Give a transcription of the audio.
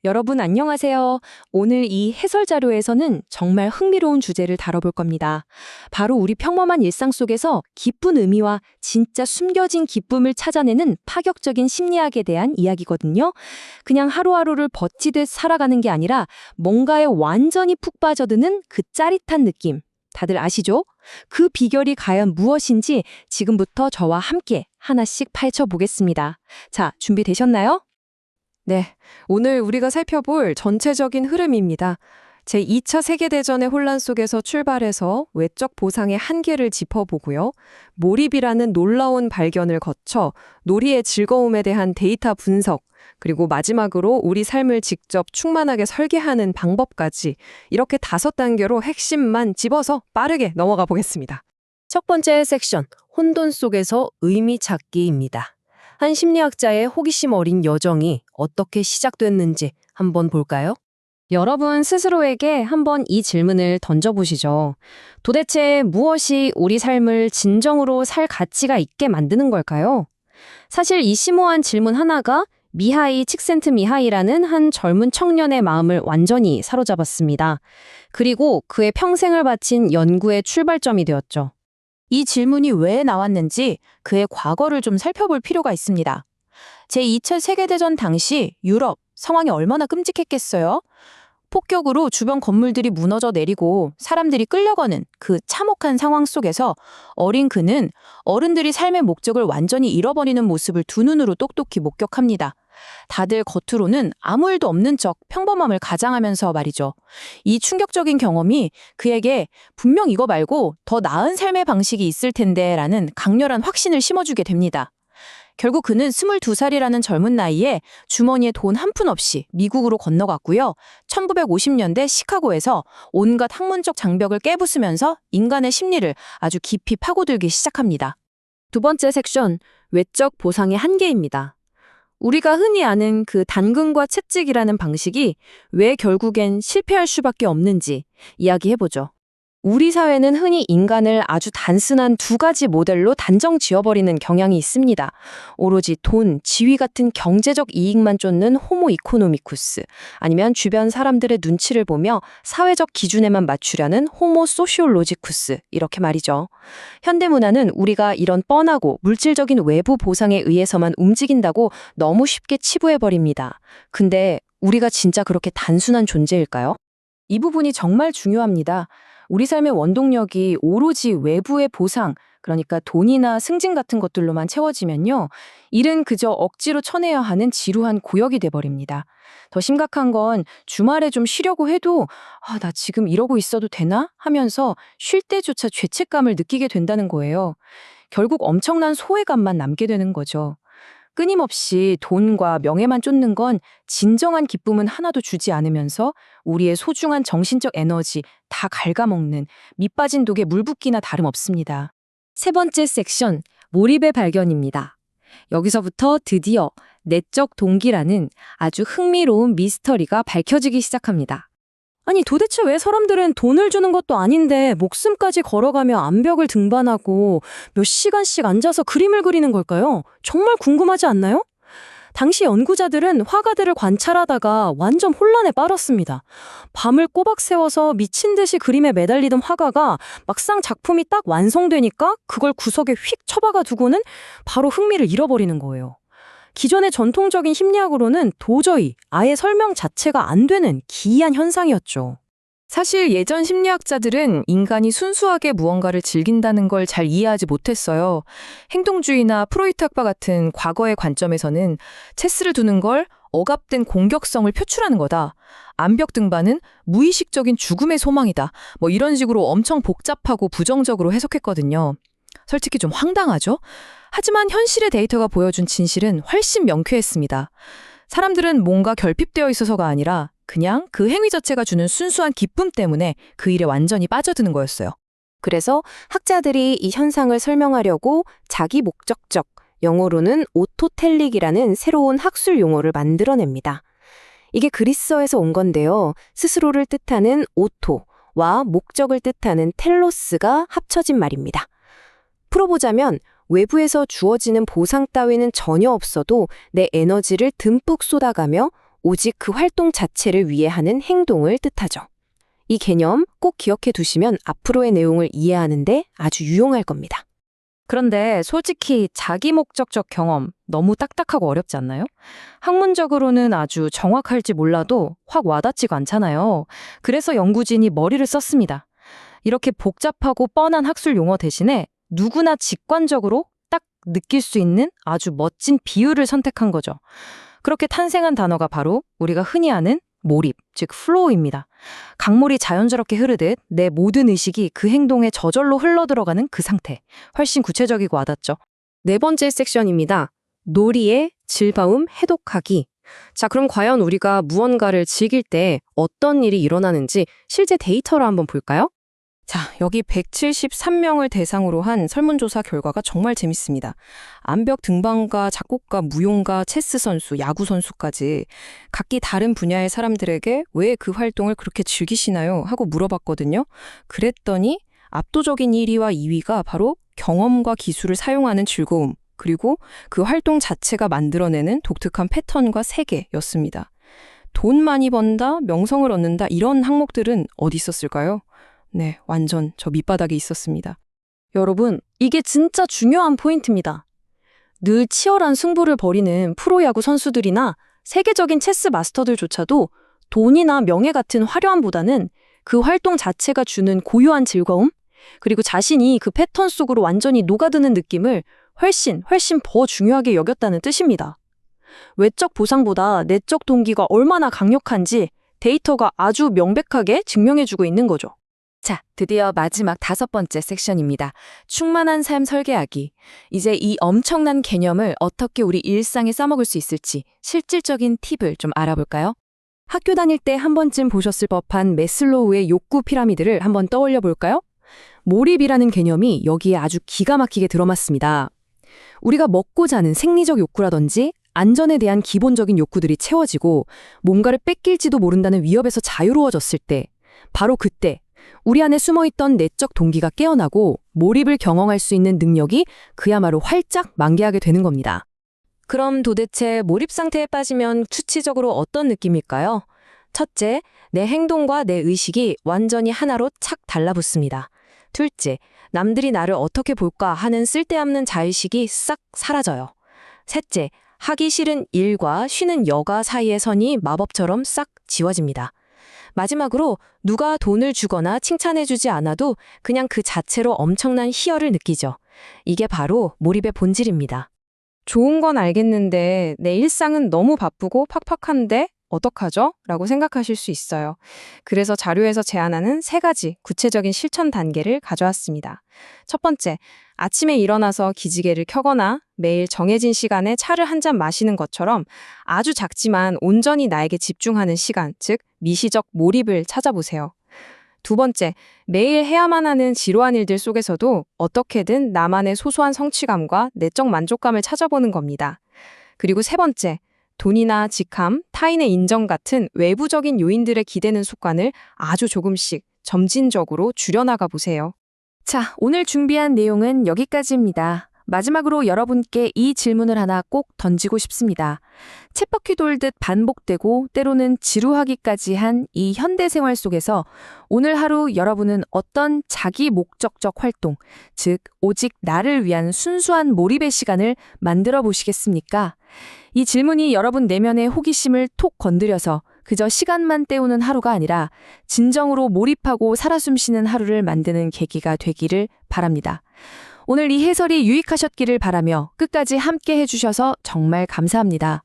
여러분 안녕하세요. 오늘 이 해설 자료에서는 정말 흥미로운 주제를 다뤄볼 겁니다. 바로 우리 평범한 일상 속에서 깊은 의미와 진짜 숨겨진 기쁨을 찾아내는 파격적인 심리학에 대한 이야기거든요. 그냥 하루하루를 버티듯 살아가는 게 아니라 뭔가에 완전히 푹 빠져드는 그 짜릿한 느낌. 다들 아시죠? 그 비결이 과연 무엇인지 지금부터 저와 함께 하나씩 파헤쳐보겠습니다. 자, 준비되셨나요? 네, 오늘 우리가 살펴볼 전체적인 흐름입니다. 제2차 세계대전의 혼란 속에서 출발해서 외적 보상의 한계를 짚어보고요. 몰입이라는 놀라운 발견을 거쳐 놀이의 즐거움에 대한 데이터 분석, 그리고 마지막으로 우리 삶을 직접 충만하게 설계하는 방법까지 이렇게 5단계로 핵심만 집어서 빠르게 넘어가 보겠습니다. 첫 번째 섹션, 혼돈 속에서 의미 찾기입니다. 한 심리학자의 호기심 어린 여정이 어떻게 시작됐는지 한번 볼까요? 여러분 스스로에게 한번 이 질문을 던져보시죠. 도대체 무엇이 우리 삶을 진정으로 살 가치가 있게 만드는 걸까요? 사실 이 심오한 질문 하나가 미하이 칙센트미하이라는 한 젊은 청년의 마음을 완전히 사로잡았습니다. 그리고 그의 평생을 바친 연구의 출발점이 되었죠. 이 질문이 왜 나왔는지 그의 과거를 좀 살펴볼 필요가 있습니다. 제2차 세계대전 당시 유럽 상황이 얼마나 끔찍했겠어요? 폭격으로 주변 건물들이 무너져 내리고 사람들이 끌려가는 그 참혹한 상황 속에서 어린 그는 어른들이 삶의 목적을 완전히 잃어버리는 모습을 두 눈으로 똑똑히 목격합니다. 다들 겉으로는 아무 일도 없는 척 평범함을 가장하면서 말이죠. 이 충격적인 경험이 그에게 분명 이거 말고 더 나은 삶의 방식이 있을 텐데 라는 강렬한 확신을 심어주게 됩니다. 결국 그는 22살이라는 젊은 나이에 주머니에 돈 한 푼 없이 미국으로 건너갔고요. 1950년대 시카고에서 온갖 학문적 장벽을 깨부수면서 인간의 심리를 아주 깊이 파고들기 시작합니다. 두 번째 섹션, 외적 보상의 한계입니다. 우리가 흔히 아는 그 단금과 채찍이라는 방식이 왜 결국엔 실패할 수밖에 없는지 이야기해보죠. 우리 사회는 흔히 인간을 아주 단순한 두 가지 모델로 단정 지어버리는 경향이 있습니다. 오로지 돈, 지위 같은 경제적 이익만 쫓는 호모 이코노미쿠스, 아니면 주변 사람들의 눈치를 보며 사회적 기준에만 맞추려는 호모 소시올로지쿠스, 이렇게 말이죠. 현대문화는 우리가 이런 뻔하고 물질적인 외부 보상에 의해서만 움직인다고 너무 쉽게 치부해버립니다. 근데 우리가 진짜 그렇게 단순한 존재일까요? 이 부분이 정말 중요합니다. 우리 삶의 원동력이 오로지 외부의 보상, 그러니까 돈이나 승진 같은 것들로만 채워지면요. 일은 그저 억지로 쳐내야 하는 지루한 고역이 돼버립니다. 더 심각한 건 주말에 좀 쉬려고 해도 나 지금 이러고 있어도 되나? 하면서 쉴 때조차 죄책감을 느끼게 된다는 거예요. 결국 엄청난 소외감만 남게 되는 거죠. 끊임없이 돈과 명예만 쫓는 건 진정한 기쁨은 하나도 주지 않으면서 우리의 소중한 정신적 에너지 다 갉아먹는 밑빠진 독에 물 붓기나 다름없습니다. 세 번째 섹션, 몰입의 발견입니다. 여기서부터 드디어 내적 동기라는 아주 흥미로운 미스터리가 밝혀지기 시작합니다. 아니 도대체 왜 사람들은 돈을 주는 것도 아닌데 목숨까지 걸어가며 암벽을 등반하고 몇 시간씩 앉아서 그림을 그리는 걸까요? 정말 궁금하지 않나요? 당시 연구자들은 화가들을 관찰하다가 완전 혼란에 빠졌습니다. 밤을 꼬박 세워서 미친 듯이 그림에 매달리던 화가가 막상 작품이 딱 완성되니까 그걸 구석에 휙 처박아 두고는 바로 흥미를 잃어버리는 거예요. 기존의 전통적인 심리학으로는 도저히 아예 설명 자체가 안 되는 기이한 현상이었죠. 사실 예전 심리학자들은 인간이 순수하게 무언가를 즐긴다는 걸 잘 이해하지 못했어요. 행동주의나 프로이트학파 같은 과거의 관점에서는 체스를 두는 걸 억압된 공격성을 표출하는 거다. 암벽 등반은 무의식적인 죽음의 소망이다. 이런 식으로 엄청 복잡하고 부정적으로 해석했거든요. 솔직히 좀 황당하죠? 하지만 현실의 데이터가 보여준 진실은 훨씬 명쾌했습니다. 사람들은 뭔가 결핍되어 있어서가 아니라 그냥 그 행위 자체가 주는 순수한 기쁨 때문에 그 일에 완전히 빠져드는 거였어요. 그래서 학자들이 이 현상을 설명하려고 자기 목적적, 영어로는 오토텔릭이라는 새로운 학술 용어를 만들어냅니다. 이게 그리스어에서 온 건데요. 스스로를 뜻하는 오토와 목적을 뜻하는 텔로스가 합쳐진 말입니다. 풀어보자면 외부에서 주어지는 보상 따위는 전혀 없어도 내 에너지를 듬뿍 쏟아가며 오직 그 활동 자체를 위해 하는 행동을 뜻하죠. 이 개념 꼭 기억해 두시면 앞으로의 내용을 이해하는데 아주 유용할 겁니다. 그런데 솔직히 자기 목적적 경험 너무 딱딱하고 어렵지 않나요? 학문적으로는 아주 정확할지 몰라도 확 와닿지가 않잖아요. 그래서 연구진이 머리를 썼습니다. 이렇게 복잡하고 뻔한 학술 용어 대신에 누구나 직관적으로 딱 느낄 수 있는 아주 멋진 비유를 선택한 거죠. 그렇게 탄생한 단어가 바로 우리가 흔히 아는 몰입, 즉 플로우입니다. 강물이 자연스럽게 흐르듯 내 모든 의식이 그 행동에 저절로 흘러들어가는 그 상태. 훨씬 구체적이고 와닿죠. 네 번째 섹션입니다. 놀이의 즐거움 해독하기. 자, 그럼 과연 우리가 무언가를 즐길 때 어떤 일이 일어나는지 실제 데이터로 한번 볼까요? 자, 여기 173명을 대상으로 한 설문조사 결과가 정말 재밌습니다. 암벽 등반가, 작곡가, 무용가, 체스 선수, 야구 선수까지 각기 다른 분야의 사람들에게 왜 그 활동을 그렇게 즐기시나요? 하고 물어봤거든요. 그랬더니 압도적인 1위와 2위가 바로 경험과 기술을 사용하는 즐거움, 그리고 그 활동 자체가 만들어내는 독특한 패턴과 세계였습니다. 돈 많이 번다, 명성을 얻는다 이런 항목들은 어디 있었을까요? 네, 완전 저 밑바닥에 있었습니다. 여러분, 이게 진짜 중요한 포인트입니다. 늘 치열한 승부를 벌이는 프로야구 선수들이나 세계적인 체스 마스터들조차도 돈이나 명예 같은 화려함보다는 그 활동 자체가 주는 고유한 즐거움, 그리고 자신이 그 패턴 속으로 완전히 녹아드는 느낌을 훨씬 더 중요하게 여겼다는 뜻입니다. 외적 보상보다 내적 동기가 얼마나 강력한지 데이터가 아주 명백하게 증명해주고 있는 거죠. 자, 드디어 마지막 5번째 섹션입니다. 충만한 삶 설계하기. 이제 이 엄청난 개념을 어떻게 우리 일상에 써먹을 수 있을지 실질적인 팁을 좀 알아볼까요? 학교 다닐 때 한 번쯤 보셨을 법한 매슬로우의 욕구 피라미드를 한번 떠올려 볼까요? 몰입이라는 개념이 여기에 아주 기가 막히게 들어맞습니다. 우리가 먹고 자는 생리적 욕구라든지 안전에 대한 기본적인 욕구들이 채워지고 뭔가를 뺏길지도 모른다는 위협에서 자유로워졌을 때, 바로 그때 우리 안에 숨어있던 내적 동기가 깨어나고 몰입을 경험할 수 있는 능력이 그야말로 활짝 만개하게 되는 겁니다. 그럼 도대체 몰입 상태에 빠지면 수치적으로 어떤 느낌일까요? 첫째, 내 행동과 내 의식이 완전히 하나로 착 달라붙습니다. 둘째, 남들이 나를 어떻게 볼까 하는 쓸데없는 자의식이 싹 사라져요. 셋째, 하기 싫은 일과 쉬는 여가 사이의 선이 마법처럼 싹 지워집니다. 마지막으로 누가 돈을 주거나 칭찬해주지 않아도 그냥 그 자체로 엄청난 희열을 느끼죠. 이게 바로 몰입의 본질입니다. 좋은 건 알겠는데 내 일상은 너무 바쁘고 팍팍한데 어떡하죠? 라고 생각하실 수 있어요. 그래서 자료에서 제안하는 3가지 구체적인 실천 단계를 가져왔습니다. 첫 번째, 아침에 일어나서 기지개를 켜거나 매일 정해진 시간에 차를 한 잔 마시는 것처럼 아주 작지만 온전히 나에게 집중하는 시간, 즉 미시적 몰입을 찾아보세요. 두 번째, 매일 해야만 하는 지루한 일들 속에서도 어떻게든 나만의 소소한 성취감과 내적 만족감을 찾아보는 겁니다. 그리고 세 번째, 돈이나 직함, 타인의 인정 같은 외부적인 요인들에 기대는 습관을 아주 조금씩 점진적으로 줄여나가 보세요. 자, 오늘 준비한 내용은 여기까지입니다. 마지막으로 여러분께 이 질문을 하나 꼭 던지고 싶습니다. 쳇바퀴 돌듯 반복되고 때로는 지루하기까지 한 이 현대 생활 속에서 오늘 하루 여러분은 어떤 자기 목적적 활동, 즉 오직 나를 위한 순수한 몰입의 시간을 만들어 보시겠습니까? 이 질문이 여러분 내면의 호기심을 톡 건드려서 그저 시간만 때우는 하루가 아니라 진정으로 몰입하고 살아 숨쉬는 하루를 만드는 계기가 되기를 바랍니다. 오늘 이 해설이 유익하셨기를 바라며 끝까지 함께 해주셔서 정말 감사합니다.